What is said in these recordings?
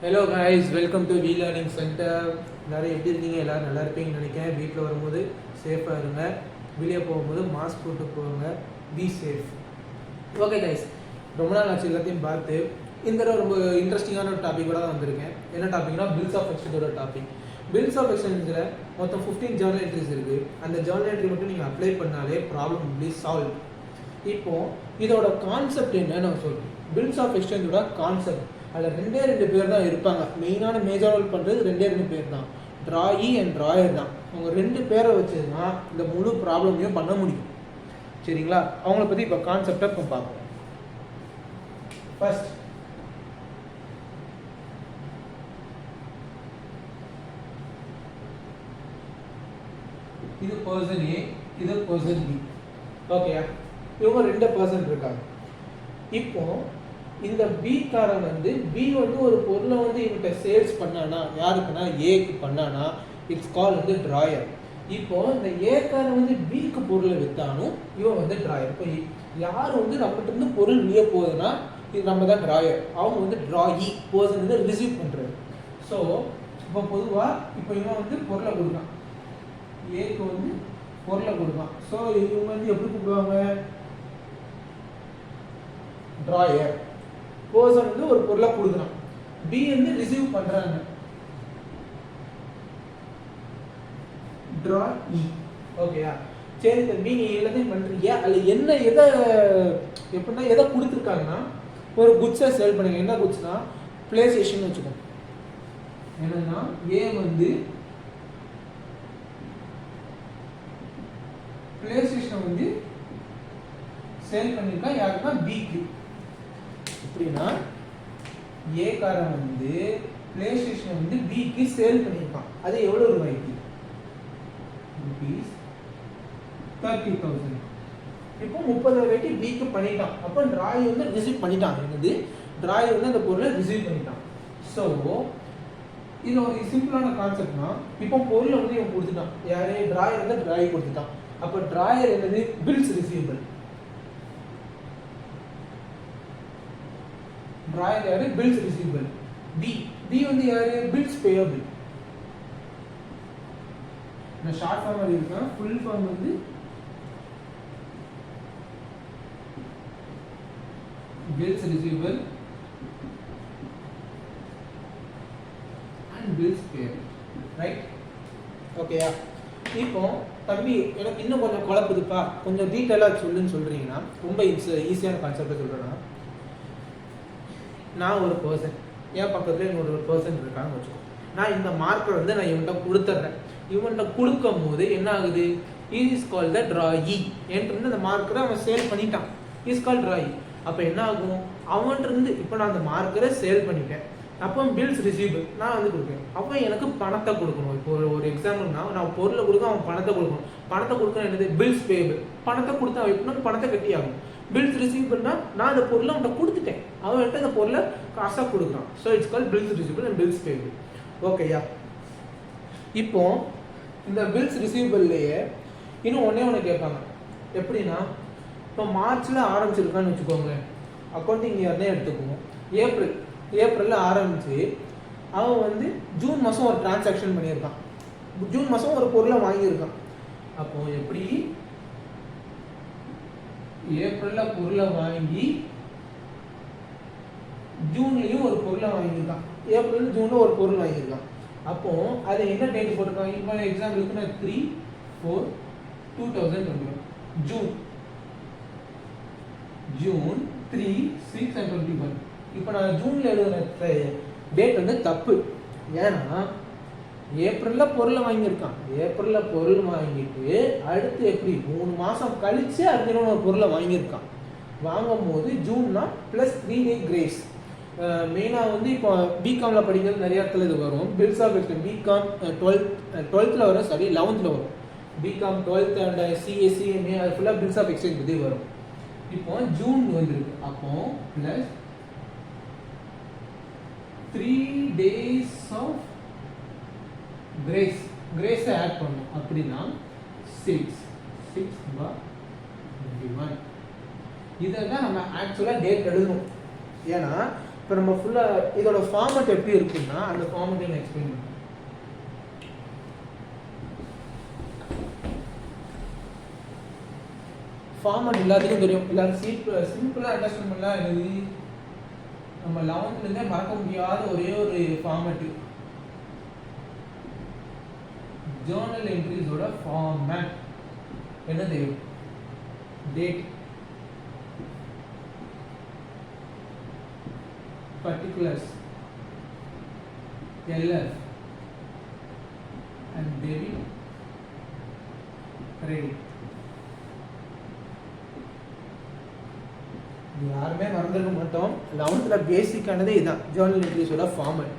Hello guys, welcome to V learning centre. எல்லோரும் எப்படி இருக்கீங்க? எல்லோரும் நல்லா இருப்பீங்கன்னு நினைக்கிறேன். வீட்டில் வரும்போது சேஃபாக இருங்க, வெளியே போகும்போது மாஸ்க் போட்டு போங்க, பி சேஃப். ஓகே கைஸ், ரொம்ப நாள் ஆச்சு எல்லாத்தையும் பார்த்து. இந்த தடவை ரொம்ப இன்ட்ரெஸ்டிங்கான ஒரு டாபிக் கூட தான் வந்திருக்கேன். என்ன டாபிக்னா பில்ஸ் ஆஃப் எக்ஸ்சேஞ்சோட டாபிக். பில்ஸ் ஆஃப் எக்ஸ்சேஞ்சில் மொத்தம் 15 ஜர்னல் என்ட்ரிஸ் இருக்குது. அந்த ஜர்னல் என்ட்ரி மட்டும் நீங்கள் அப்ளை பண்ணாலே ப்ராப்ளம் வில் சால்வ். இப்போது இதோட கான்செப்ட் என்னன்னு நான் சொல்கிறேன். பில்ஸ் ஆஃப் எக்ஸ்சேஞ்சோட கான்செப்ட், அதில் ரெண்டு பேர் தான் இருப்பாங்க. மெயினான மேஜர் ரோல் பண்ணுறது ரெண்டு பேர் தான், டிராயி அண்ட் டிராயர் தான். அவங்க 2 பேரை வச்சு தான் இந்த முழு ப்ராப்ளமையும் பண்ண முடியும். சரிங்களா? அவங்கள பற்றி இப்போ கான்செப்டை இப்போ பார்ப்போம். ஃபர்ஸ்ட், இது பர்சன் ஏ, இது பர்சன் பி. ஓகேயா? இவங்க 2 பர்சன் இருக்காங்க. இப்போ இந்த பி காரன் பி ஒரு பொருளை இவன்கிட்ட சேல்ஸ் பண்ணானா, யாருக்குன்னா ஏக்கு பண்ணானா, இட்ஸ் கால் டிராயர். இப்போ இந்த ஏ காரன் பிக்கு பொருளை வித்தானும் இவன் டிராயர். இப்போ யார் நம்மகிட்ட இருந்து பொருள் வெளியே போகுதுன்னா இது நம்ம தான் டிராயர். அவங்க டிராயி பர்சன் ரிசீவ் பண்றது. ஸோ இப்போ பொதுவாக இப்போ இவன் பொருளை கொடுக்கான், ஏக்கு பொருளை கொடுக்கான். ஸோ இவங்க எப்படி கூப்பிடுவாங்க? டிராயர். பர்சன் ஒரு பொருளை கொடுக்குறான், பி ரிசீவ் பண்றாங்க, டிராயி. ஓகேயா? சரி தம்பி, நீ எல்லாத்தையும் பண்றீங்க. அதுல என்ன எதை எப்படின்னா எதை கொடுத்துருக்காங்கன்னா, ஒரு குட்ஸை சேல் பண்ணுங்க. என்ன குட்ஸ்னா பிளே ஸ்டேஷன் வச்சுக்கோ. என்னன்னா ஏ பிளே ஸ்டேஷன் சேல் பண்ணிருக்கா யாருன்னா பிக்கு. எப்படின்னா ஏ காரன் பிளே ஸ்டேஷன் பிக்கு சேல் பண்ணிருக்கான். அது எவ்வளவு ரூபாய்க்கு? ₹30,000. இப்போ 30,000 ரூபாய்க்கு பிக்கு பண்ணிட்டான். அப்போ டிராய் ரிசீவ் பண்ணிட்டான். என்னது? டிராய் அந்த பொருளை ரிசீவ் பண்ணிட்டான். ஸோ இது ஒரு சிம்பிளான கான்செப்ட்னா, இப்போ பொருளை இவன் கொடுத்துட்டான். யாரு? டிராயர் டிராய் கொடுத்துட்டான். அப்போ டிராயர் என்னது? Bills receivable. டிராயர் யாரு? Bills receivable. பி யாரு? Bills payable. இந்த ஷார்ட் ஃபார்ம் இருக்கா, full form bills receivable and bills payable. Right? ஓகேயா? இப்போ தம்பி, எனக்கு இன்னும் கொஞ்சம் குழப்புதுப்பா, கொஞ்சம் டீட்டெயிலாக சொல்லுன்னு சொல்றீங்கன்னா, ரொம்ப ஈஸியான கான்செப்டை சொல்றேன்னா, நான் ஒரு பர்சன், என் பக்கத்துல இன்னொரு பர்சன் இருக்கான்னு வச்சுக்கோ. நான் இந்த மார்க்கர் நான் இவன்கிட்ட கொடுத்துட்றேன். இவன்கிட்ட கொடுக்கும் போது என்ன ஆகுது? Is call the drawee. என்கிட்ட அந்த மார்க்கரை அவன் சேல் பண்ணிட்டான். Is call drawee. அப்போ என்ன ஆகும்? அவன்கிட்ட இப்போ நான் அந்த மார்க்கரை சேல் பண்ணிட்டேன். அப்போ பில்ஸ் ரிசீவபிள் நான் கொடுக்குறேன். அப்போ எனக்கு பணத்தை கொடுக்கணும். இப்போ ஒரு எக்ஸாம்பிள்னா, நான் பொருளை கொடுக்க அவன் பணத்தை கொடுக்கணும். பணத்தை கொடுக்க என்னது? Bills payable. பணத்தை கொடுத்தா அவன் எப்படின்னா பணத்தை கட்டி ஆகும். பில்ஸ் ரிசீவபிள்னா நான் அந்த பொருளை அவன்கிட்ட கொடுத்துட்டேன், அவன்கிட்ட அந்த பொருளை காசாக கொடுக்குறான். So it's call bills receivable and bills payable. ஓகேயா? இப்போ இந்த பில்ஸ் ரிசீவபிள்லேயே இன்னும் ஒன்று கேட்பாங்க. எப்படின்னா, இப்போ மார்ச்சில் ஆரம்பிச்சிருக்கான்னு வச்சுக்கோங்க, அக்கௌண்டிங் இயர்னே எடுத்துக்குவோம். ஏப்ரலில் ஆரம்பித்து அவன் ஜூன் மாதம் ஒரு டிரான்சாக்ஷன் பண்ணியிருக்கான். ஜூன் மாதம் ஒரு பொருளை வாங்கியிருக்கான். அப்போ எப்படி? ஏப்ரலில் பொருளை வாங்கி ஜூன்லேயும் ஒரு பொருளை வாங்கியிருக்கான். ஏப்ரல் ஜூனில் ஒரு பொருள் வாங்கியிருக்கான். அப்போ அதை என்ன டேட் போட்டிருக்காங்க? இப்போ எக்ஸாம்பிளுக்கு நான் 3/4/2021 ஜூன் 3/6/21. இப்போ நான் ஜூனில் எழுதுன டேட் தப்பு. ஏன்னா ஏப்ரலில் பொருளை வாங்கியிருக்கான். ஏப்ரலில் பொருள் வாங்கிட்டு அடுத்து எப்படி 3 மாதம் கழித்து அடுத்த ஒரு பொருளை வாங்கியிருக்கான். வாங்கும் போது ஜூன்னா +3 day கிரேஸ். மெயினாக இப்போ பிகாமில் படிக்கிறது நிறைய இடத்துல இது வரும். Bills of exchange BCom 12th வரும், சாரி 11th வரும். பிகாம் 12th அண்ட் சிஎஸ்சிஎம்ஏ அது ஃபுல்லாக பில்ஸ் ஆஃப் எக்ஸ்சேஞ்ச் பற்றி வரும். இப்போ ஜூன் வந்திருக்கு. அப்போ +3 days ஆஃப் கிரேஸை ஆட் பண்ணும். அப்படின்னா 6/21. இதை தான் நம்ம ஆக்சுவலாக டேட் எழுதணும். ஏன்னா இப்போ நம்ம ஃபுல்லாக இதோட ஃபார்மட் எப்படி இருக்குன்னா அந்த ஃபார்மட்டை நான் எக்ஸ்பிளைன் பண்ணுறேன். ஃபார்மட் எல்லாத்துக்கும் தெரியும், எல்லாரும் சிம்பிளாக அண்டர்ஸ்டாண்ட் பண்ணலாம். எழுதி நம்ம 11th மறக்க முடியாத ஒரே ஒரு ஃபார்மட்டு ஜேர்னல் என்ட்ரிஸோட ஃபார்மேட் என்ன தெரியும்? Date, particulars, LF and debit, credit. யாருமே மறந்துருக்க மாட்டோம். 11th பேசிக்கானதே இதுதான், ஜேர்னல் என்ட்ரிஸோட ஃபார்மட்.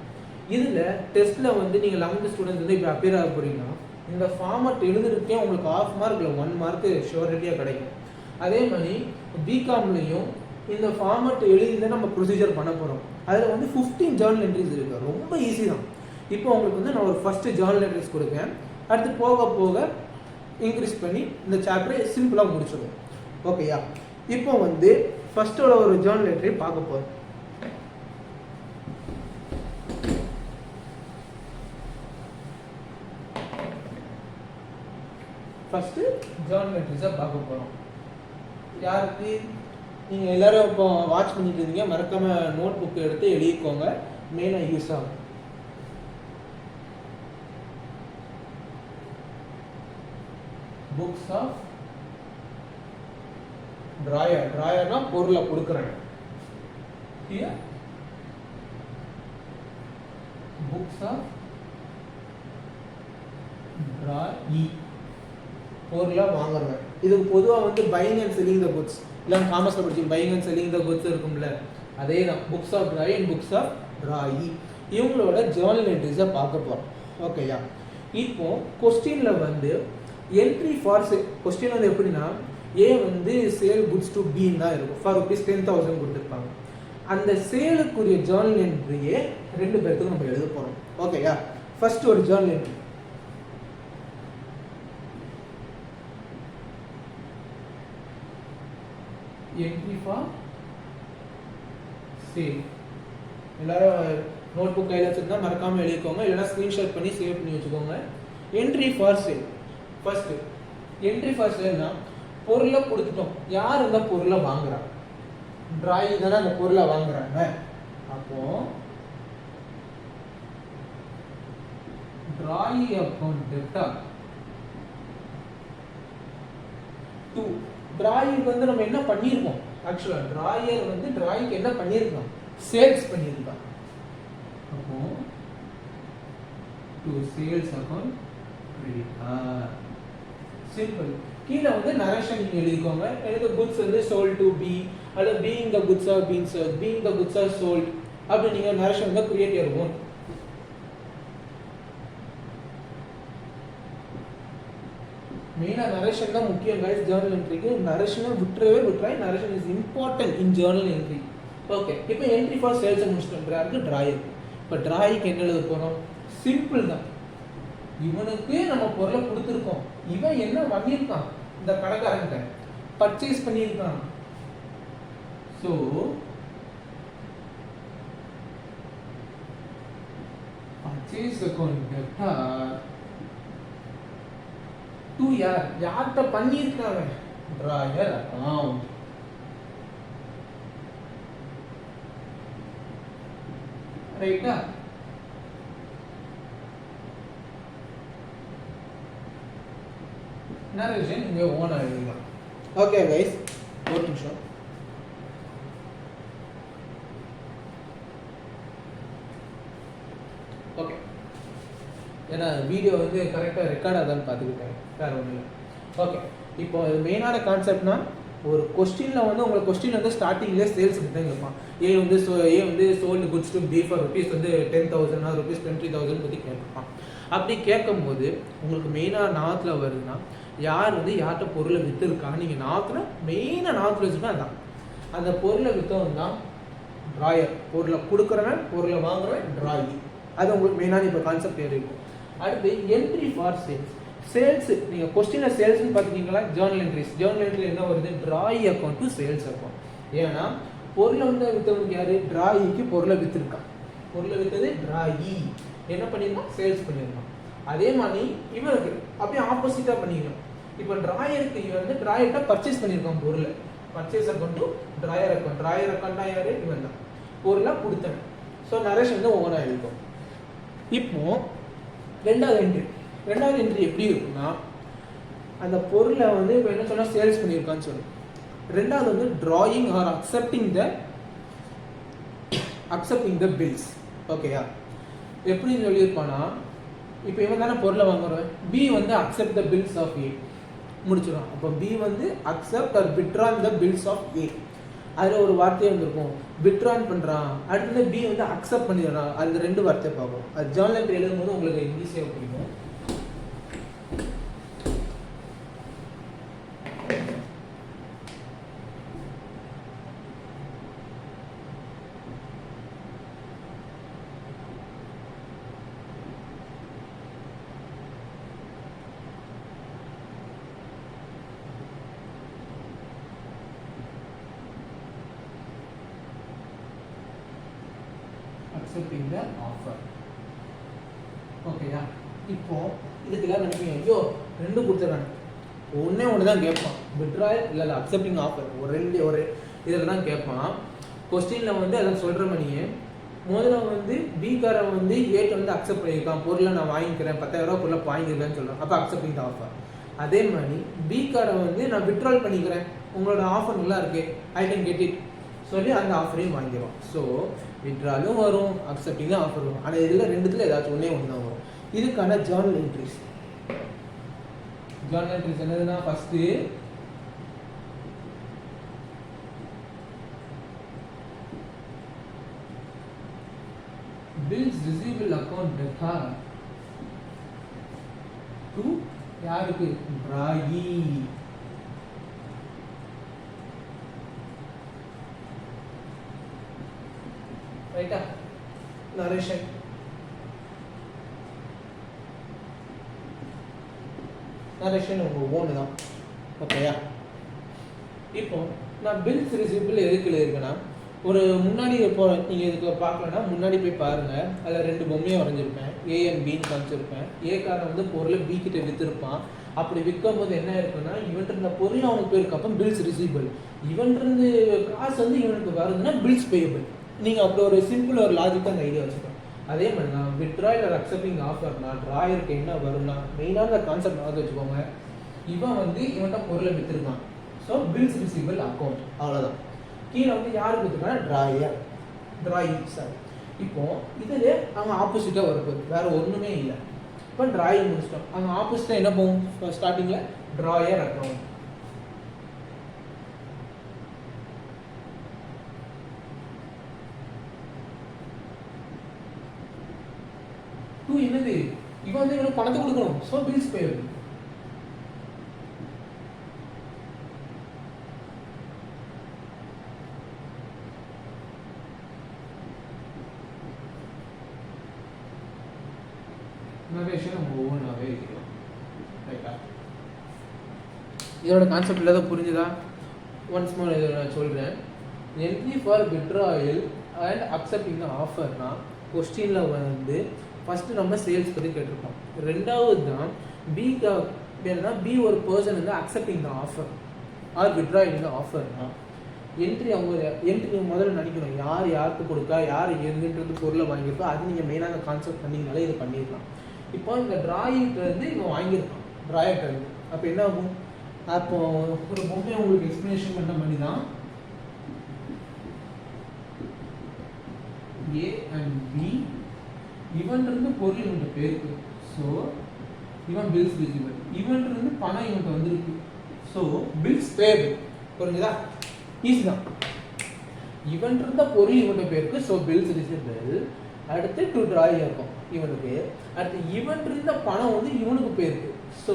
இதில் டெஸ்ட்டில் வந்து நீங்கள் 11th ஸ்டூடெண்ட்ஸ் வந்து இப்போ அப்பியர் ஆக போகிறீங்கன்னா இந்த ஃபார்மட் எழுதுறதுக்கே உங்களுக்கு 1/2 மார்க் இல்லை 1 மார்க் ஷுவரிட்டியாக கிடைக்கும். அதே மாதிரி பிகாம்லையும் இந்த ஃபார்மட் எழுதி தான் நம்ம ப்ரொசீஜர் பண்ண போகிறோம். அதில் வந்து 15 ஜேர்னல் என்ட்ரிஸ் இருக்குது, ரொம்ப ஈஸி தான். இப்போ உங்களுக்கு வந்து நான் ஒரு ஃபஸ்ட்டு ஜேர்னல் என்ட்ரிஸ் கொடுப்பேன், அடுத்து போக போக இன்க்ரீஸ் பண்ணி இந்த சாப்டரை சிம்பிளாக முடிச்சிடுவோம். ஓகேயா? இப்போ வந்து ஃபஸ்ட்டோட ஒரு ஜேர்னல் என்ட்ரி பார்க்க போகிறோம். ஃபஸ்ட்டு ஜேர்னல் என்ட்ரிஸை பார்க்க போகிறோம். யாருக்கு நீங்கள் எல்லோரும் இப்போ வாட்ச் பண்ணிட்டு இருந்தீங்க, மறக்காமல் நோட் புக் எடுத்து எழுதிக்கோங்க, மெயினாக யூஸ் ஆகும். புக்ஸ் ஆஃப் ட்ராயர், ட்ராயர்னா பொருளை கொடுக்குறேன். புக்ஸ் ஆஃப் ட்ராயி பொருளை வாங்குறேன். இதுக்கு பொதுவாக வந்து buying and selling the goods, இல்லை காமர்ஸில் படிச்சு buying and selling the goods இருக்கும்ல, அதே தான் books of drawee and books of drawee. இவங்களோட ஜேர்னல் என்ட்ரிஸை பார்க்க போகிறோம். ஓகேயா? இப்போ கொஸ்டினில் வந்து என்ட்ரி ஃபார் கொஸ்டின் வந்து எப்படின்னா ஏ வந்து சேல் குட்ஸ் டு பின்னு தான் இருக்கும். ஃபார் ருபீஸ் 10,000 கொடுத்துருப்பாங்க. அந்த சேலுக்குரிய ஜேர்னல் என்ட்ரியே 2 பேருக்கு நம்ம எழுத போகிறோம். ஓகேயா? ஃபர்ஸ்ட் ஒரு Journal entry, entry for sale. எல்லாரும் நோட் புக் கையில் வச்சுருந்தா மறக்காமல் எழுதிக்கோங்க, இல்லைனா ஸ்க்ரீன்ஷாட் பண்ணி சேவ் பண்ணி வச்சுக்கோங்க. Entry for sale. First entry for சேல்னா பொருளை கொடுத்துட்டோம், யார் இந்த பொருளை வாங்குறா? ட்ராயி தானே அந்த பொருளை வாங்குறாங்க. அப்போ ட்ராயி அக்கௌண்ட் டெப்டார் டு ட்ராயிக்கு வந்து நம்ம என்ன பண்ணியிருக்கோம்? ஆக்சுவலாக ட்ராயர் வந்து ட்ராயிக்கு என்ன பண்ணியிருக்கோம்? சேல்ஸ் பண்ணியிருக்கோம். அப்போ to sales account credit. Simple. கீழே வந்து நரேஷன் நீங்கள் எழுதிக்கோங்க. எனக்கு குட்ஸ் வந்து சோல்ட் டு பி, அல்லது being the goods are been sold, being the goods are sold அப்படி நீங்கள் நரேஷன் வந்து கிரியேட் யுவர் ஓன். மெயினாக நரேஷன் தான் முக்கியம் கைஸ் ஜேர்னல் என்ட்ரிக்கு. நரேஷனை விட்டுறாய். Narration is important in journal entry. Okay, இப்போ என்ட்ரி ஃபார் சேல்ஸை முடிச்சுட்டு ட்ராயர். இப்போ ட்ராயிக்கு என்ன எழுத போகிறோம்? சிம்பிள் தான். இவனுக்கு நம்ம பொருளை கொடுத்துருக்கோம், இவன் என்ன வாங்கியிருக்கான்? இந்த கடைக்காரங்க பர்ச்சேஸ் பண்ணியிருக்கான். ஸோ பர்ச்சேஸ் அக்கௌண்ட் டெப்டார் டு யார்கிட்ட பண்ணியிருக்காங்க? Drawer account. ரைட்டா? நரேஷன் இங்கே ஓனாக எழுதிக்கலாம். ஓகே கைஸ், ஒரு நிமிஷம். ஓகே, ஏன்னா வீடியோ வந்து கரெக்டாக ரெக்கார்ட் ஆகுதான்னு பார்த்துக்கிட்டேன், வேறு ஒன்றும் இல்லை. ஓகே, இப்போ மெயினான கான்செப்ட்னா ஒரு கொஸ்டினில் வந்து உங்களுக்கு கொஸ்டின் வந்து ஸ்டார்டிங்லேயே சேல்ஸ் பற்றி தான் கேட்பான். ஏ வந்து sold goods to B for rupees வந்து 10,000 ருபீஸ் 20,000 பற்றி கேட்பான். அப்படி கேட்கும் போது உங்களுக்கு மெயினாக நாத்தில் வருதுன்னா யார் வந்து யார்கிட்ட பொருளை விற்றுருக்காங்க, நீங்கள் நாத்தில் மெயினாக நாத்தில் வச்சுன்னா அதான் அந்த பொருளை விற்றவன் தான் ட்ராயர். பொருளை கொடுக்குறவன், பொருளை வாங்குறவன் ட்ராயி. அது உங்களுக்கு மெயினான இப்போ கான்செப்ட் இருக்கும். அடுத்து என்ட்ரி ஃபார் சேல்ஸ். சேல்ஸ் நீங்கள் கொஸ்டினில் சேல்ஸ்ன்னு பார்த்துக்கிங்களா? Journal entries. ஜேர்னல் என்ட்ரி என்ன வருது? Drawee account to sales account. ஏன்னா பொருளை வந்து விற்றவனுக்கு யாரு? டிராயிக்கு பொருளை விற்றுருக்கான். பொருளை விற்றது டிராயி. என்ன பண்ணியிருக்கான்? சேல்ஸ் பண்ணியிருக்கான். அதே மாதிரி இவனுக்கு அப்படியே ஆப்போசிட்டாக பண்ணிக்கணும். இப்போ டிராயருக்கு இவன் வந்து டிராயர்கிட்ட பர்ச்சேஸ் பண்ணியிருக்கான் பொருளை. Purchase account to drawer account. Drawer அக்கௌண்ட்னா யாரு? இவன் தான். பொருளை கொடுத்தவன். ஸோ நரேஷ் வந்து ஓவராக இருக்கும். இப்போ ரெண்டாவது என்ட்ரி எப்படி இருக்குன்னா, அந்த பொருளை வந்து இப்போ என்ன சொன்னால் சேல்ஸ் பண்ணியிருக்கான்னு சொல்லு. ரெண்டாவது வந்து drawing or accepting the bills. ஓகேயா? எப்படி சொல்லியிருப்பானா, இப்போ இவன் தானே பொருளை வாங்குறவன். பி வந்து accept the bills of A முடிச்சிடும். அப்போ பி வந்து accept or withdrawn the bills of A. அதில் ஒரு வார்த்தையே வந்துருக்கும், வித்ட்ரான் பண்ணுறான். அடுத்தது பி வந்து அக்செப்ட் பண்ணிடுறான். அந்த ரெண்டு வார்த்தையை பார்ப்போம். அது ஜேர்னல் என்ட்ரி எழுதும் போது உங்களுக்கு ஈஸியாக பிடிக்கும். accepting the offer. ஓகேயா? இப்போ இதுக்கெல்லாம் நினைப்பீங்க, ஐயோ ரெண்டு கொடுத்துருக்காங்க, ஒன்று தான் கேட்பான், விட்ராயல் இல்லை அக்செப்டிங் ஆஃபர், ஒரு இதில் தான் கேட்பான். கொஸ்டினில் வந்து அதை சொல்கிற மணியே முதல்ல வந்து பிகாரன் வந்து ஏட்டு வந்து அக்செப்ட் பண்ணியிருக்கான், பொருளை நான் வாங்கிக்கிறேன், 10,000 ரூபா பொருளை வாங்கிக்கிறேன்னு சொல்கிறேன். அப்போ அக்செப்டிங் த ஆஃபர். அதே மாதிரி பிகாரன் வந்து நான் விட்ரால் பண்ணிக்கிறேன், உங்களோட ஆஃபர் நல்லா இருக்கு, ஐ கேன் கெட் இட் சொல்லி அந்த ஆஃபரையும் வாங்கிடுவோம். ஸோ விட்ராலும் வரும், அக்செப்டிங்கும் ஆஃபர் வரும். ஆனால் இதில் ரெண்டுத்தில் ஏதாச்சும் ஒன்று தான் வரும். இதுக்கான ஜேர்னல் என்ட்ரிஸ் என்னதுன்னா, first bills receivable account data to யாருக்கு? டிராயி. ரைட்டா? நரேஷன் உங்க ஓன்னு தான். ஓகேயா? இப்போ நான் பில்ஸ் ரிசீவபிள் எதுக்கு இருக்குன்னா, ஒரு முன்னாடி இப்போ நீங்கள் இதுக்கு பார்க்கலன்னா முன்னாடி போய் பாருங்கள், அதில் 2 பொம்மையை வரைஞ்சிருப்பேன், ஏ அண்ட் பின்னு காமிச்சிருப்பேன். ஏக்காரன் வந்து பொருளை பி கிட்ட விற்றுருப்பான். அப்படி விற்கும் போது என்ன இருக்குன்னா, இவன்ட்டு இருந்த பொருள் அவனுக்கு போயிருக்கப்போ பில்ஸ் ரிசீவபிள், இவன்ட்டு இருந்து காசு வந்து இவனுக்கு வருதுன்னா பில்ஸ் பேயபிள். நீங்கள் அப்படி ஒரு சிம்பிள் ஒரு லாஜிக்காக அந்த ஐடியா வச்சுக்கோங்க. அதே மாதிரி தான் வித்ட்ராயல் ஆர் அக்செப்டிங் ஆஃபர்னா டிராயருக்கு என்ன வரும்னா, மெயினான கான்செப்ட் வந்து வச்சுக்கோங்க, இவன் வந்து இவன்ட்ட பொருளை விற்றுருக்கான். ஸோ பில்ஸ் ரிசீவபிள் அக்கௌண்ட், அவ்வளோதான். கீழே வந்து யாருக்கு கொடுத்துருக்காங்க? Drawee sir. இப்போ இதில் அவங்க ஆப்போசிட்டாக வரப்போகுது, வேறு ஒன்றுமே இல்லை. இப்போ டிராயி முடிச்சிட்டோம், அவங்க ஆப்போசிட்டாக என்ன போகும்? ஸ்டார்டிங்கில் டிராயர் அக்கௌண்ட். என்னது? இவன் வந்து இவனுக்கு பணத்தை கொடுக்கணும். So bills payable. ஒவ்வொன்றாவே இருக்கிறோம். ரைட்டா? இதோட கான்செப்ட் இல்லாத புரிஞ்சுதா? ஒன்ஸ் மோர் இதை நான் சொல்கிறேன். Entry for withdrawal and accepting the ஆஃபர்னா, கொஸ்டினில் வந்து ஃபஸ்ட்டு நம்ம சேல்ஸ் பற்றி கேட்டிருக்கோம். ரெண்டாவது தான் பிக்கு என்னன்னா, பி ஒரு பர்சன் வந்து accepting the offer or withdrawing the ஆஃபர்னா, என்ட்ரி முதல்ல நினைக்கணும், யார் யாருக்கு கொடுக்கா, யார் எதுன்றது பொருளை வாங்கியிருக்கோ, அது நீங்கள் மெயினாக கான்செப்ட் பண்ணிங்கனாலே இது பண்ணிடலாம். இப்போ இந்த டிராயிங்கிட்ட இருந்து இவன் வாங்கியிருக்கான், டிராயர்கிட்ட இருந்து. அப்போ என்ன ஆகும்? அப்போ ஒரு பொம்மையை உங்களுக்கு எக்ஸ்பிளனேஷன் பண்ண மாதிரி தான் ஏ அண்ட் பி, இவன்றது பொருள் இவன்கிட்ட பேருக்கு. ஸோ இவன் பில்ஸ் ரிசீவபிள், இவன்றது பணம் இவன்கிட்ட வந்துருக்கு. So bills payable. புரிஞ்சுதா? ஈஸி தான். இவன்றது பொருள் இவன்கிட்ட பேருக்கு, ஸோ பில்ஸ் ரிசீவபிள். அடுத்து டு டிராயர் இருக்கும் இவனுக்கு. அடுத்து இவன் இருந்த பணம் வந்து இவனுக்கு போயிருக்கு. ஸோ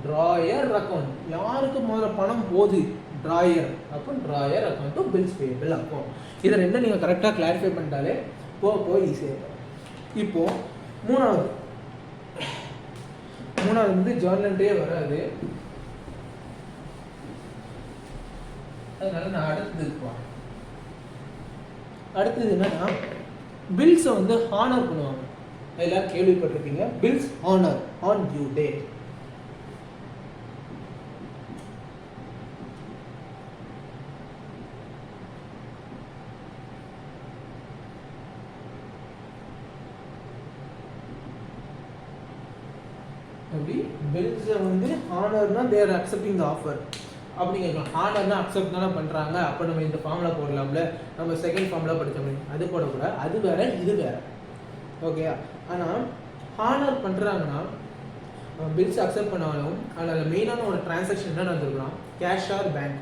டிராயர் அக்கௌண்ட், யாருக்கு முதல்ல பணம் போகுது? டிராயர். அப்போ drawer account to bills payable account. இதை ரெண்டும் நீங்கள் கரெக்டாக கிளாரிஃபை பண்ணிட்டாலே போக ஈஸியாக இருக்கும். இப்போது மூணாவது வந்து ஜேர்னல்லே வராது, அதனால நான் அடுத்தது இருப்பேன். அடுத்தது என்னன்னா பில்ஸை வந்து ஹானர் பண்ணுவாங்க. எல்லாரும் கேள்விப்பட்டிருப்பீங்க, bills honour on due date. அப்படி பில்ஸை வந்து ஹானர்னா தேர் அக்செப்டிங் த ஆஃபர் அப்படி கேட்கலாம். ஹானர்னா அக்செப்ட் தானே பண்ணுறாங்க, அப்போ நம்ம இந்த ஃபார்முலா போடலாம்ல, நம்ம செகண்ட் ஃபார்முலா படித்தோம், அது போடக்கூடாது, அது வேற இது வேற. ஓகே, ஆனால் ஹானர் பண்ணுறாங்கன்னா பில்ஸ் அக்செப்ட் பண்ணாலும் அதில் மெயினான ஒரு டிரான்சாக்ஷன் என்ன நடந்திருக்கலாம், கேஷ் ஆர் பேங்க்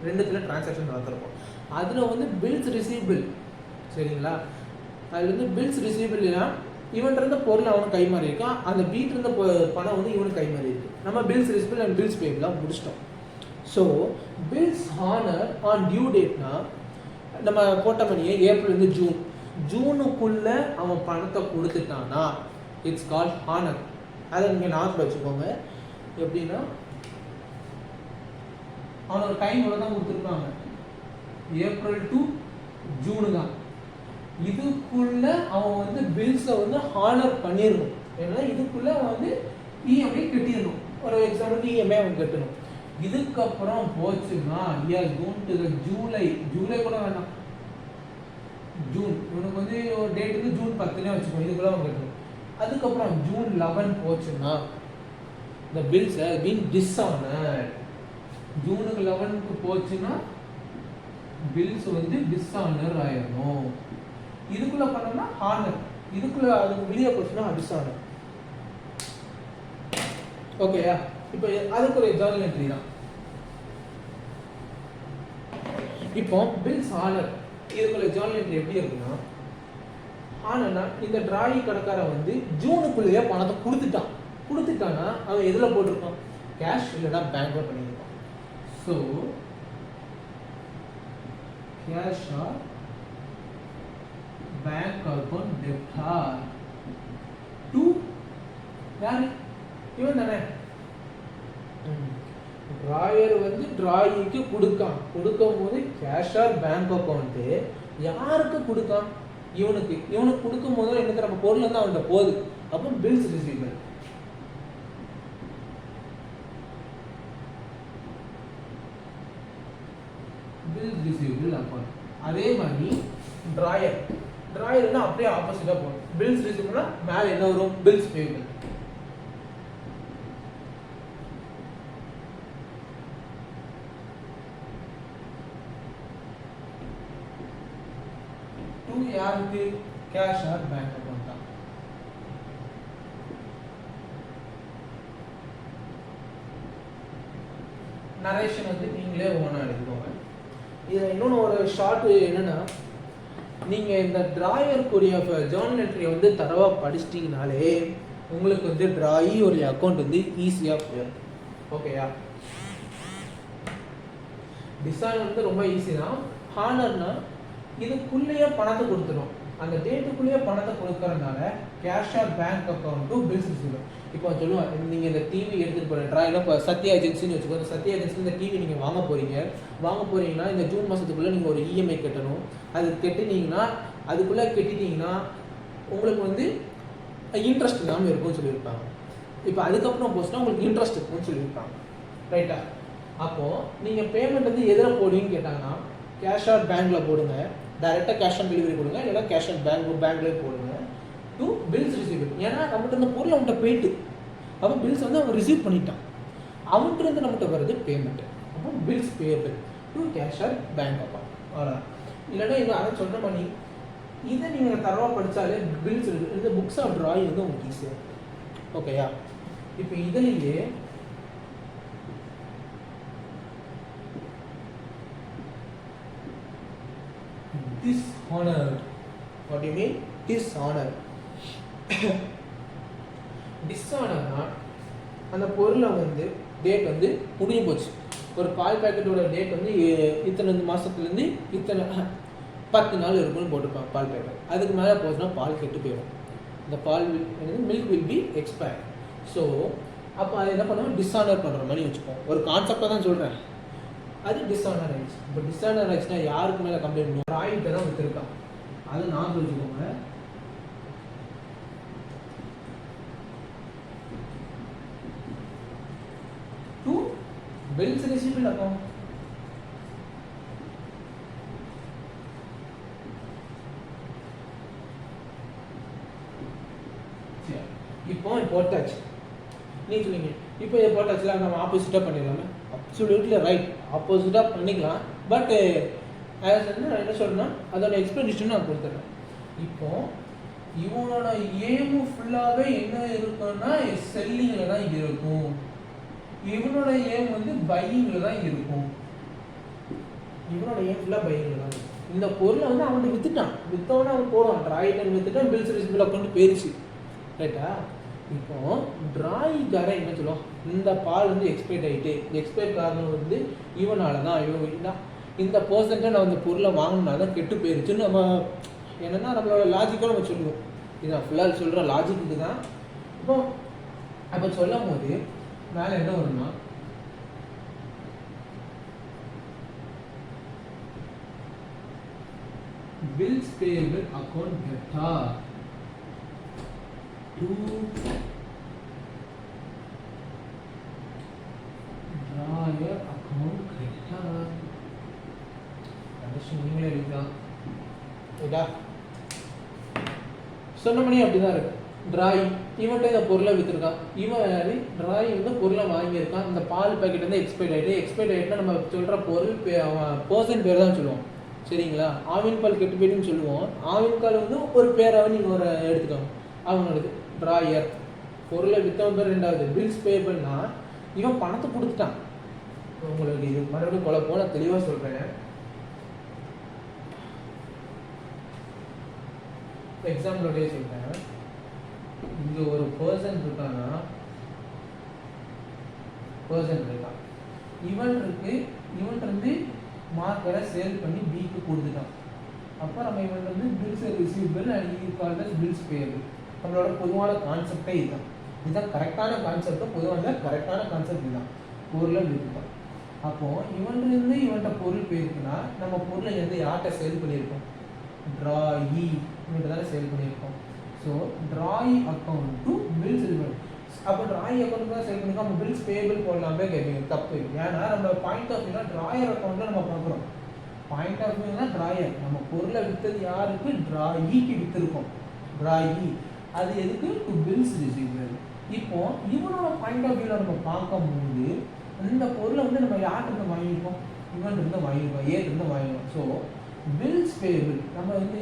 ரெண்டுத்துல டிரான்சாக்ஷன் நடந்திருக்கும். அதில் வந்து பில்ஸ் ரிசீவபிள், சரிங்களா, அதில் வந்து பில்ஸ் ரிசீவபிள்னா இவன் இருந்த பொருள் அவனுக்கு கை மாறி இருக்கான், அந்த வீட்டு இருந்த பணம் வந்து இவனுக்கு கை மாறி இருக்கு. நம்ம பில்ஸ் ரிசீவபிள் அண்ட் பில்ஸ் பேபிளாக முடிச்சிட்டோம். So bills honour on due டேட்னா நம்ம போட்ட மணியை ஏப்ரல் ஜூன், ஜூனுக்குள்ளே அவன் பணத்தை கொடுத்துட்டானா இட்ஸ் கால்ட் ஹானர். அதை நீங்கள் ஞாபகம் வச்சுக்கோங்க. எப்படின்னா அவனோட டைம் இவ்வளோ தான் கொடுத்துருப்பாங்க, ஏப்ரல் டு ஜூனு தான். இதுக்குள்ள அவன் வந்து பில்ஸை வந்து ஹானர் பண்ணிடணும். ஏன்னா இதுக்குள்ள அவன் வந்து இஎம்ஐ கட்டிடணும். ஒரு எக்ஸாம்பிளுக்கு இஎம்ஐ அவன் கட்டணும். இதுக்கப்புறம் போச்சுன்னா ஜூன் டு ஜூலை, ஜூலை கூட வேண்டாம், ஜூன் இவனுக்கு வந்து ஒரு டேட் வந்து ஜூன் 10 வச்சுக்கோங்க, இதுக்குள்ள அவன் கட்டணும். அதுக்கப்புறம் ஜூன் 11 போச்சுன்னா the bills have been dishonored. ஜூனுக்கு 11க்கு போச்சுன்னா பில்ஸ் வந்து டிஸ்ஆனர் ஆயிடணும். இதுக்குள்ள பண்ணோம்னா ஹானர், இதுக்குள்ள அதுக்கு வெளியே போச்சுன்னா டிஸ்ஆனர். ஓகேயா? இப்போ அதுக்கு ஒரு ஜர்னல் என்ட்ரி தான். இப்போ பில்ஸ் ஆனர், இதுக்குள்ள ஜர்னல் என்ட்ரி எப்படி இருக்குன்னா, ஆனா இந்த டிராயி கடைக்காரன் வந்து ஜூனுக்குள்ளேயே பணத்தை கொடுத்துட்டானா அவன் எதில் போட்டிருப்பான், கேஷ் இல்லைன்னா பேங்க்ல பண்ணியிருப்பான். So cash or bank account டெப்டார் to யாரு, இவன் தானே. டிராயர் வந்து டிராயிக்கு கொடுக்கும் போது கேஷ் ஆர் பேங்க் அக்கௌண்ட்டு யாருக்கு கொடுக்கான், இவனுக்கு கொடுக்கும் போது என்ன நம்ம பொருள் வந்து அவன்கிட்ட போகுது. அப்போ bills receivable. Bills receivable account. அதே மாதிரி டிராயர்னா அப்படியே ஆப்போசிட்டா போகும். பில்ஸ் ரிசீவபிள்னா மேலே என்ன வரும், பில்ஸ் பேபிள். யாருக்கு, கேஷ் ஆர் பேங்க் அக்கௌண்ட் தான். நரேஷன் வந்து நீங்களே ஓனா எடுத்துக்கோங்க. இது இன்னொன்று ஒரு ஷார்ட் என்னன்னா, நீங்க இந்த டிராயருக்குரிய ஜர்னல் என்ட்ரியை வந்து தரவா படிச்சிட்டிங்கனாலே உங்களுக்கு வந்து டிராயி ஒரு அக்கௌண்ட் வந்து ஈஸியாக போயிடும். ஓகேயா? டிசைன் வந்து ரொம்ப ஈஸி தான். ஹானர்னா இதுக்குள்ளேயே பணத்தை கொடுத்துரும், அந்த டேட்டுக்குள்ளேயே பணத்தை கொடுக்கறதுனால cash or bank account to bills receivable. இப்போ சொல்லுவேன், நீங்கள் இந்த டிவி எடுத்துகிட்டு போகிற ட்ராயில் இப்போ சத்யா ஏஜென்சின்னு வச்சுக்கோங்க. சத்யா ஏஜென்சி இந்த டிவி நீங்கள் வாங்க போகிறீங்கன்னா இந்த ஜூன் மாதத்துக்குள்ளே நீங்கள் ஒரு இஎம்ஐ கட்டணும். அது கட்டினீங்கன்னா கட்டிட்டீங்கன்னா உங்களுக்கு வந்து இன்ட்ரெஸ்ட் இல்லாமல் இருக்கும்னு சொல்லியிருப்பாங்க. இப்போ அதுக்கப்புறம் போச்சுன்னா உங்களுக்கு இன்ட்ரெஸ்ட் இருக்கும்னு சொல்லியிருப்பாங்க, ரைட்டா? அப்போது நீங்கள் பேமெண்ட் வந்து எதில் போடுவீங்கன்னு கேட்டாங்கன்னா கேஷ் ஆர் பேங்க்கில் போடுங்க, டைரெக்டாக கேஷ் ஆன் டெலிவரி கொடுங்க, இல்லைனா கேஷ் ஆன் பேங்க்லேயே போடுங்க டு பில்ஸ் ரிசீவபிள். ஏன்னா நம்மகிட்ட இந்த பொருள் அவன்கிட்ட போயிட்டு அப்போ பில்ஸ் வந்து அவன் ரிசீவ் பண்ணிட்டான், அவன்கிட்ட இருந்து நம்மகிட்ட வருது பேமெண்ட். அப்போ bills payable to cash or bank account. அவ்வளோ. இல்லைன்னா இவன் அதை சொன்ன பண்ணி இதை நீங்கள் தரவாக படித்தாலே பில்ஸ் இந்த புக்ஸ் ஆஃப் டிராயிங் வந்து உங்களுக்கு ஈஸியாக. ஓகேயா? இப்போ இதுலேயே dishonor. What do you mean? Dishonor. Dishonorனா அந்த பொருளை வந்து டேட் வந்து முடிஞ்சு போச்சு. ஒரு பால் பேக்கெட்டோட டேட் வந்து இத்தனை மாதத்துலேருந்து இத்தனை 10 நாள் இருக்குன்னு போட்டிருப்பாங்க பால் பேக்கெட். அதுக்கு மேலே போச்சுன்னா பால் கெட்டு போயிடும். இந்த பால் milk will be expire. So அப்போ அதை என்ன பண்ணுவோம், டிஸ்ஆனர் பண்ணுற மாதிரி வச்சுப்போம். ஒரு கான்செப்டாக தான் சொல்கிறேன், அது டிஸ்ஆனர் ஆயிடுச்சு. இப்போ டிஸ்ஆனர் ஆயிடுச்சுன்னா யாருக்கு மேலே கம்ப்ளைண்ட் பண்ணுவோம், டிராயிட்ட தான் விற்றுருக்கான். அதை ஞாபகம் வச்சுக்கோங்க. To bills receivable account. இப்போ போட்டாச்சு. நீ சொல்லுங்க இப்போ இதை போட்டாச்சுல நம்ம ஆப்போசிட்டாக பண்ணிடலாமே. அப்சல்யூட்லி ரைட், ஆப்போசிட்டாக பண்ணிக்கலாம். பட் நான் என்ன சொல்கிறேன்னா அதோட எக்ஸ்பிளனேஷன் நான் கொடுத்துட்றேன். இப்போ இவனோட ஏமு ஃபுல்லாகவே என்ன இருக்குன்னா செல்லிங்கில் தான் இருக்கும். இவனோட ஏம் வந்து பையிங்கில் தான் இருக்கும். இவனோட ஏம் ஃபுல்லாக பையிங்கில் தான் இருக்கும். இந்த பொருளை வந்து அவன் விற்றுட்டான், விற்றவனே அவன் போடுவான். டிராயிங் விற்றுட்டான், பில்ஸ் ரிசிபிள் அக்கௌண்ட் போயிருச்சு. ரைட்டா? இப்போ டிராயிங்காரன் என்ன சொல்லுவோம், இந்த பால் வந்து எக்ஸ்பைர்ட் ஆகிட்டு, எக்ஸ்பைர்ட் காரணம் வந்து இவனால தான், இவன் இந்த பர்சன்ட்டை நான் அந்த பொருளை வாங்கினா தான் கெட்டு போயிருச்சுன்னு நம்ம என்னென்னா நம்மளோட லாஜிக்காக நம்ம சொல்லுவோம். இது நான் ஃபுல்லாக சொல்கிற லாஜிக்கு தான். இப்போ அப்போ சொல்லும் போது மேலே என்ன வரும்னா bills payable account data to dryer account creditor. Condition நீங்களே எழுதிக்கலாம். ரைட்டா? சொன்ன மணி அப்படிதான் இருக்கு. டிராய் இவன்கிட்ட இந்த பொருளை விற்றுருக்கான். இவன் டிராய் வந்து பொருளை வாங்கியிருக்கான். இந்த பால் பேக்கெட் வந்து எக்ஸ்பைர்ட் ஆகிட்டு, எக்ஸ்பைர்ட் ஆகிட்டுனா நம்ம சொல்கிற பொருள் பர்சன் பேர் தான் சொல்லுவோம். சரிங்களா? ஆவின் பால் கெட்டு போயிட்டுன்னு சொல்லுவோம். ஆவின் பால் வந்து ஒரு பேராக நீங்கள் ஒரு எடுத்துக்கோங்க. அவங்களுக்கு டிராயர் பொருளை விற்றவன் பேர் ரெண்டாவது. பில்ஸ் பேபிள்னா இவன் பணத்தை கொடுத்துட்டான். உங்களுக்கு இது மறுபடியும் குழப்பம், நான் தெளிவாக சொல்கிறேன். எக்ஸாம்பிளோடய சொல்கிறேன். இங்கே ஒரு பர்சன் இருக்கான்னா, பர்சன் இருக்கான், இவன் வந்து மார்க்கரை சேல் பண்ணி பிக்கு கொடுத்துட்டான். அப்போ நம்ம இவன் வந்து bills receivable and called as bills payable. நம்மளோட பொதுவான கான்செப்டே இதுதான். இதுதான் கரெக்டான கான்செப்ட். பொதுவான கரெக்டான கான்செப்ட் இதுதான். பொருளை விற்றுப்பான். அப்போது இவன்லேருந்து இவன்கிட்ட பொருள் போயிருக்குன்னா நம்ம பொருளை வந்து யார்கிட்ட சேல் பண்ணியிருக்கோம்? டிராயி இவன்கிட்ட தானே சேல் பண்ணியிருக்கோம். So drawee account to bills receivable. அப்போ டிராயி அக்கௌண்ட் தான் சேல் பண்ணியிருக்கோம். நம்ம பில்ஸ் பேயபிள் போடலாமே கேட்பீங்க. தப்பு. ஏன்னா நம்ம பாயிண்ட் ஆஃப் வியூனா டிராயர் அக்கௌண்ட்டில் நம்ம பார்க்குறோம். பாயிண்ட் ஆஃப் வியூனா டிராயர் நம்ம பொருளை விற்றது யாருக்கு? டிராயிக்கு விற்றுருக்கோம். டிராயி அது எதுக்கு? To bills receivable. இப்போ இவனோட பாயிண்ட் ஆஃப் வியூவில் நம்ம பார்க்கும்போது இந்த பொருளை வந்து நம்ம யார்கிட்ட வாங்கியிருக்கோம்? இவன் இருந்து வாங்கியிருக்கோம், ஏற்று வாங்கியிருக்கோம். ஸோ பில்ஸ் பேயபிள் நம்ம வந்து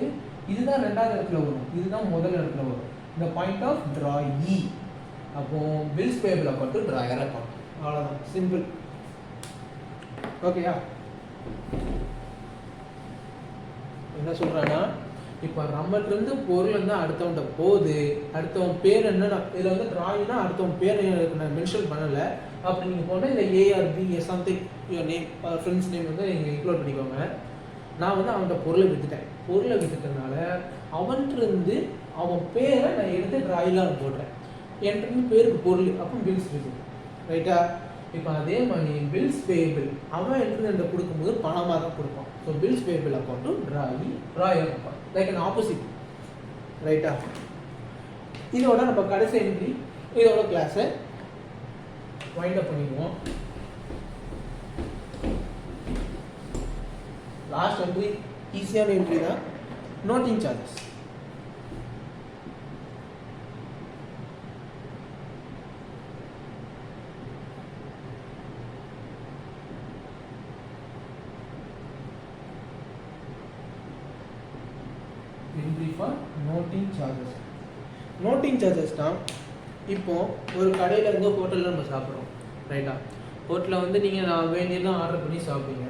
இதுதான் ரெண்டாவது இடத்துல வரும், இதுதான் முதல் இடத்துல வரும். இந்த பாயிண்ட் ஆஃப் டிராயி. அப்போ bills payable account drawer account. அவ்வளோதான், சிம்பிள். ஓகேயா? என்ன சொல்கிறான்னா இப்போ நம்மள்கிட்ட பொருள் வந்து அடுத்தவன்கிட்ட போகுது, அடுத்தவன் பேர் என்ன, இதில் வந்து டிராயிங்னா அடுத்தவன் பேர் நான் மென்ஷன் பண்ணலை. அப்படி நீங்கள் போனால் இந்த ARP something your name friends name வந்து நீங்கள் இன்க்ளூட் பண்ணிக்கோங்க. நான் வந்து அவன்கிட்ட பொருளை விற்றுட்டேன். பொருளை விற்றுட்டதுனால அவன்கிட்டருந்து அவன் பேரை நான் எடுத்து டிராயிலாக போடுறேன். என்கிட்ட பேருக்கு பொருள், அப்போ பில்ஸ் ரிசீவபிள். ரைட்டா? இப்போ அதே மாதிரி பில்ஸ் பேயபிள் அவன் என்கிட்ட கொடுக்கும்போது பணமாக தான் கொடுப்பான். So bills payable account to drawer account, like an opposite. ரைட்டா? இதோட நம்ம கடைசி என்ட்ரி, இதோட கிளாஸை வைண்ட் அப் பண்ணிடுவோம். லாஸ்ட் என்ட்ரி ஈஸியான என்ட்ரி தான், noting charges. Entry for noting charges. Noting சார்ஜஸ்னா இப்போ ஒரு கடையில் இருந்து ஹோட்டலில் நம்ம சாப்பிட்றோம். ரைட்டா? ஹோட்டலில் வந்து நீங்கள் நான் வேண்டியதான் ஆர்டர் பண்ணி சாப்பிடுங்க.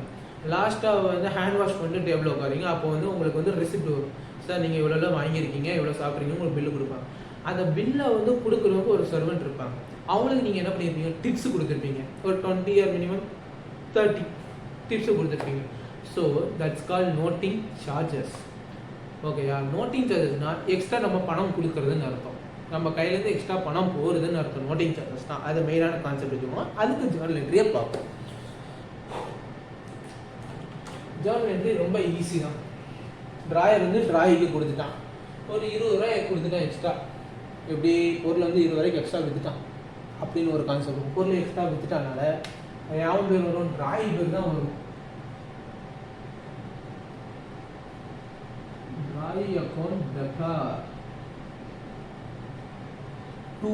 லாஸ்ட்டாக வந்து ஹேண்ட் வாஷ் பண்ணிட்டு டேபிள் உட்காரிங்க. அப்போ வந்து உங்களுக்கு வந்து ரெசிப்ட் வரும். சார் நீங்கள் இவ்வளோ வாங்கியிருக்கீங்க, இவ்வளோ சாப்பிட்றீங்க, உங்களுக்கு பில்லு கொடுப்பாங்க. அந்த பில்லை வந்து கொடுக்குறவங்க ஒரு சர்வெண்ட் இருப்பாங்க. அவங்களுக்கு நீங்கள் என்ன பண்ணியிருப்பீங்க? டிப்ஸ் கொடுத்துருப்பீங்க. ஒரு 20 or மினிமம் 30 டிப்ஸு கொடுத்துருப்பீங்க. So that's call noting charges. ஓகேயா? நோட்டிங் சார்ஜஸ்னால் எக்ஸ்ட்ரா நம்ம பணம் கொடுக்குறதுன்னு அர்த்தம். நம்ம கையிலேருந்து எக்ஸ்ட்ரா பணம் போகிறதுன்னு அர்த்தம். நோட்டிங் சார்ஜஸ் தான் அது மெயினான கான்செப்ட் வச்சுக்கோங்க. அதுக்கு ஜேர்னல் என்ட்ரியை பார்ப்போம். ஜேர்னல் என்ட்ரி ரொம்ப ஈஸி தான். டிராயர் வந்து டிராய்க்கு கொடுத்துட்டான், ஒரு 20 ரூபாய் கொடுத்துட்டான் எக்ஸ்ட்ரா. எப்படி பொருள் வந்து 20 ரூபாய்க்கு எக்ஸ்ட்ரா விற்றுட்டான் அப்படின்னு ஒரு கான்செப்ட். பொருள் எக்ஸ்ட்ரா விற்றுட்டானால யாவும் பேர் வரும், டிராய் பேர் தான் வரும். டிராய் அக்கௌண்ட் டெப்டார் 2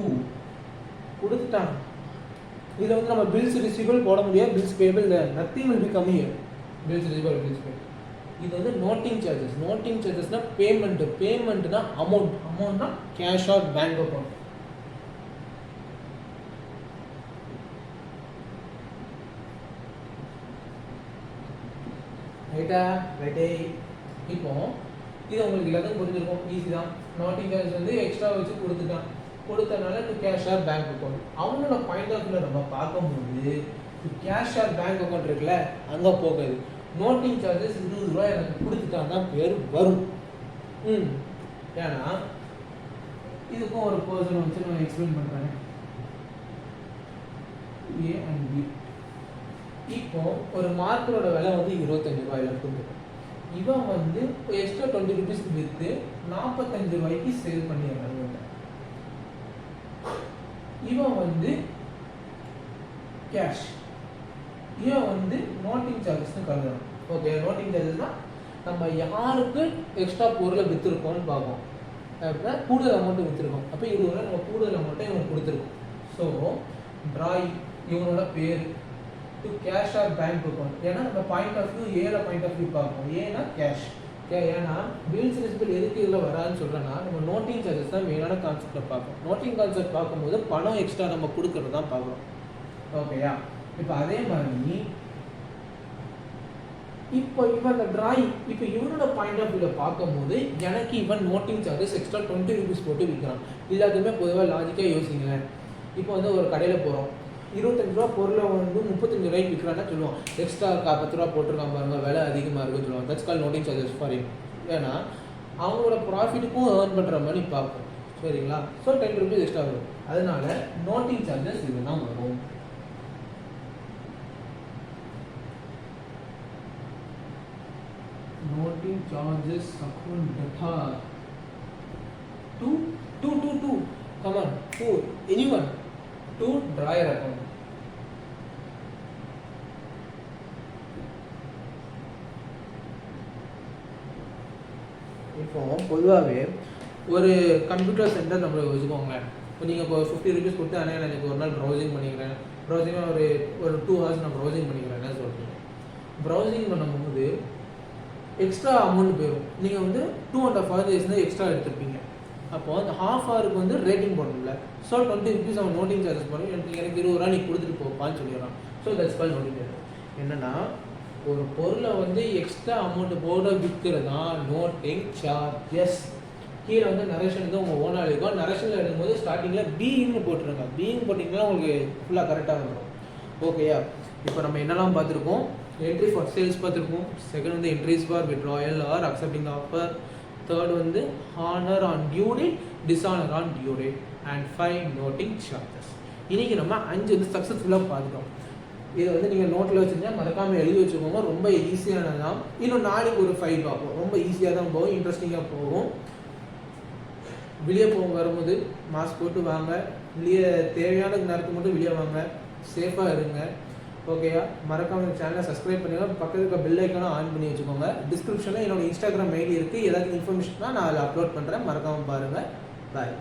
கொடுத்துட்டான். இதில் வந்து நம்ம பில்ஸ் ரிசீவபிள் போட முடியாது, பில்ஸ் பேபிள் இல்லை, nothing will be come here. Bills receivable, bills payable. இது வந்து நோட்டிங் சார்ஜஸ். நோட்டிங் சார்ஜஸ்னா பேமெண்ட், பேமெண்ட்னா அமௌண்ட், அமௌண்ட்னா கேஷ் ஆர் பேங்க் அக்கௌண்ட். ரைட்டா? ரைட்டே. இப்போ இது உங்களுக்கு எல்லாத்தையும் புரிஞ்சிருக்கும், ஈஸி தான். நோட்டிங் சார்ஜஸ் வந்து எக்ஸ்ட்ரா வச்சு கொடுத்துட்டான், கொடுத்தனால to cash or bank account. அவங்களோட பாயிண்ட் ஆஃப் வியூவில் நம்ம பார்க்கும்போது கேஷ் ஆர் பேங்க் அக்கௌண்ட் இருக்குல்ல, அங்கே போகாது. நோட்டிங் சார்ஜஸ் 20 ரூபாய் எனக்கு கொடுத்துட்டான் தான் பேர் வரும். ஏன்னா இதுக்கும் ஒரு பர்சன் வச்சு நான் எக்ஸ்பிளைன் பண்ணுறேன். A and B. இப்போ ஒரு மார்க்கரோட விலை வந்து 25 ரூபாயில கொடுத்துருக்கோம். இவன் வந்து எக்ஸ்ட்ரா 20 ருபீஸ்க்கு விற்று 45 ரூபாய்க்கு சேல் பண்ணிடுறான். இவன் வந்து கேஷ், இவன் வந்து நோட்டிங் சார்ஜஸ்னு கருதுறான். ஓகே, நோட்டிங் சார்ஜஸ்னால் நம்ம யாருக்கு எக்ஸ்ட்ரா பொருளை விற்றுருக்கோம்னு பார்ப்போம். அப்படின்னா கூடுதல் அமௌண்ட்டு விற்றுருக்கோம். அப்போ 20 ரூபா நம்ம கூடுதல் அமௌண்ட்டை இவன் கொடுத்துருக்கோம். ஸோ டிராய் இவனோட பேர் to cash or bank account. ஏன்னா நம்ம பாயிண்ட் ஆஃப் வியூ ஏல பாயிண்ட் ஆஃப் வியூ பார்ப்போம். ஏன்னா கேஷ். ஏன்னா பில்ஸ் ரிசிபிள் எதுக்கு இதில் வராதுன்னு சொல்கிறேன்னா நம்ம நோட்டிங் சார்ஜஸ் தான் மெயினான கான்செப்டை பார்ப்போம். நோட்டிங் கான்செப்ட் பார்க்கும்போது பணம் எக்ஸ்ட்ரா நம்ம கொடுக்கறது தான் பார்க்குறோம். ஓகேயா? இப்போ அதே மாதிரி இப்போ இவன் அந்த டிராயிங், இப்போ இவனோட பாயிண்ட் ஆஃப் வியூவில் பார்க்கும்போது எனக்கு இவன் நோட்டிங் சார்ஜஸ் எக்ஸ்ட்ரா 20 ருபீஸ் போட்டு விற்கிறான். எல்லாத்துக்குமே பொதுவாக லாஜிக்காக யோசிங்களேன். இப்போ வந்து ஒரு கடையில் போகிறோம், 25 ரூபா பொருளை வந்து 35 ரூபாய்க்கு விற்கிறான்னா சொல்லுவோம், எக்ஸ்ட்ரா 10 ரூபா போட்டிருக்கான் பாருங்க, விலை அதிகமாக இருக்குன்னு சொல்லுவாங்க. That's call noting charges for it. ஏன்னா அவங்களோட ப்ராஃபிட்டுக்கும் ஏர்ன் பண்ணுற மாதிரி பார்ப்போம். சரிங்களா? ஸோ 10 ருபீஸ் எக்ஸ்ட்ரா வரும். அதனால நோட்டிங் சார்ஜஸ் இதுதான் வரும். Noting charges account debtor 2 come on 4 anyone to dryer account. இப்போ பொதுவாகவே ஒரு கம்ப்யூட்டர் சென்டர் நம்ம வச்சுக்கோங்களேன். இப்போ நீங்கள் இப்போ 50 ருபீஸ் கொடுத்து ஆனால் எனக்கு ஒரு நாள் ப்ரௌசிங் பண்ணிக்கிறேன், ப்ரௌசிங்காக ஒரு 2 ஹவர்ஸ் நான் ப்ரௌசிங் பண்ணிக்கிறேன். என்ன சொல்கிறீங்க? ப்ரௌசிங் பண்ணும்போது எக்ஸ்ட்ரா அமௌண்ட் போயிடும். நீங்கள் வந்து 2.5 hours தான் எக்ஸ்ட்ரா எடுத்துருப்பீங்க. அப்போ அந்த ஹாஃப் ஹவருக்கு வந்து ரேட்டிங் போடணும்ல. ஸோ 20 ருபீஸ் அவன் நோட்டிங் சார்ஜஸ் பண்ணி எனக்கு 20 ரூபா நீ கொடுத்துட்டு போப்பான்னு சொல்லிடுறான். So that's call noting charges. என்னென்னா ஒரு பொருளை வந்து எக்ஸ்ட்ரா அமௌண்ட் போட விற்கிறதா நோட்டிங் சார்ஜஸ். கீழே வந்து நரேஷன் வந்து உங்கள் ஓனாக இருக்கும். நரேஷனில் எடுக்கும்போது ஸ்டார்டிங்கில் பீயிங்னு போட்டுருங்க. பீயிங் போட்டிங்கன்னா உங்களுக்கு ஃபுல்லாக கரெக்டாக வந்துடும். ஓகேயா? இப்போ நம்ம என்னெல்லாம் பார்த்துருக்கோம்? என்ட்ரி ஃபார் சேல்ஸ் பார்த்துருக்கோம். செகண்ட் வந்து entries for withdrawal or accepting offer. Third வந்து honour on due date, dishonour on due date and 5 noting charges. இன்றைக்கி நம்ம 5 வந்து சக்ஸஸ்ஃபுல்லாக பார்த்துட்டோம். இதை வந்து நீங்கள் நோட்டில் வச்சுருந்தா மறக்காமல் எழுதி வச்சுக்கோங்க. ரொம்ப ஈஸியானது தான். இன்னும் நாளைக்கு ஒரு 5 பார்ப்போம். ரொம்ப ஈஸியாக தான் போகும், இன்ட்ரெஸ்டிங்காக போகும். வெளியே வரும்போது மாஸ்க் போட்டு வாங்க. வெளியே தேவையான நேரத்துக்கு மட்டும் வெளியே வாங்க. சேஃபாக இருங்க. ஓகேயா? மறக்காம சேனலை சப்ஸ்கிரைப் பண்ணுங்க. பக்கத்தில் இருக்க பெல் ஐக்கானை ஆன் பண்ணி வச்சுக்கோங்க. டிஸ்கிரிப்ஷனில் என்னோட இன்ஸ்டாகிராம் ஐடி இருக்குது. ஏதாச்சும் இன்ஃபர்மேஷன்னா நான் அதில் அப்லோட் பண்ணுறேன். மறக்காமல் பாருங்கள். பாய்.